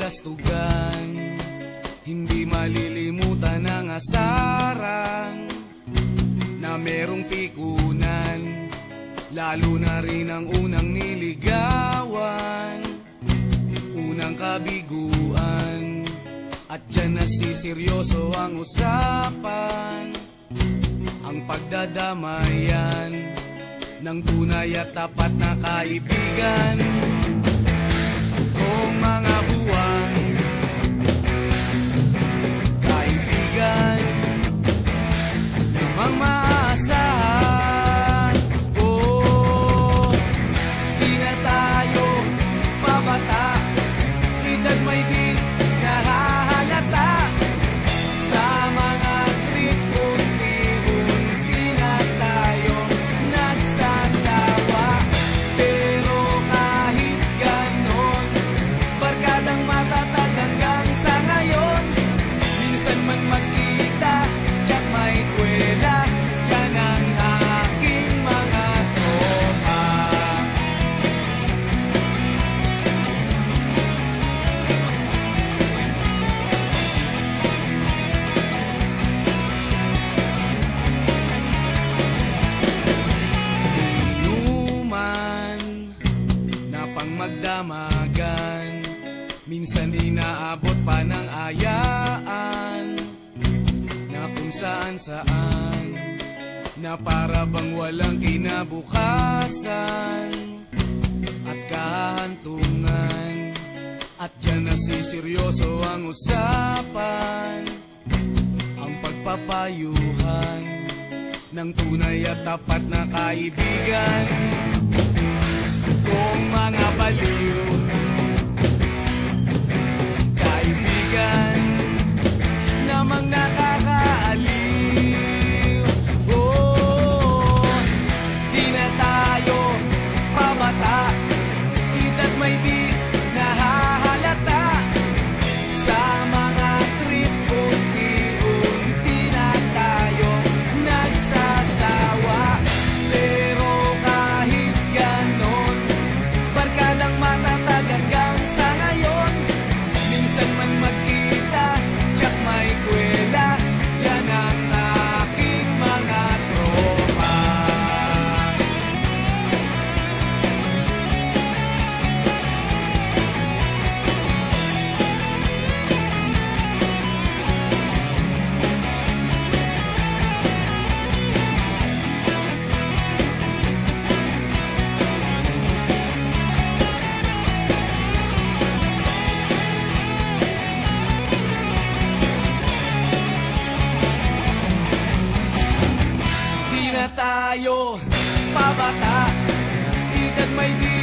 kabulastugan, hindi malilimutan ang asarang na merong pikunan, lalo na rin ang unang niligawan, unang kabiguan. At dyan nasiseryoso ang usapan, ang pagdadamayan ng tunay at tapat na kaibigan. Kung mga buwan, kaibigan, namang maaasahan. Oh, di na tayo pabata, edad may di nahahalata. Sa mga trip, unti-unti na tayong nagsasawa. Pero kahit ganon, barkadang matatag hanggang sa ngayon. Minsan man magkita, tsak may kwela, yan ang aking mga tropa. Inuman na pang magdamagan, minsan inaabot pa ng ayaan, na kung saan-saan, na para bang walang kinabukasan at kahantungan. At dyan nasiseryoso ang usapan, ang pagpapayuhan ng tunay at tapat na kaibigan. Kung mga baliw, kaibigan, namang nakakaaliw. Oh, di na tayo pabata, edad may di nahahalata. Sa mga trip, unti-unti na tayo nagsasawa. Pero kahit ganon, barkadang matatag hanggang sa ngayon. Minsan man magkita, tsak may kwela, yan ang aking mga tropa. Di na tayo pabata, edad may di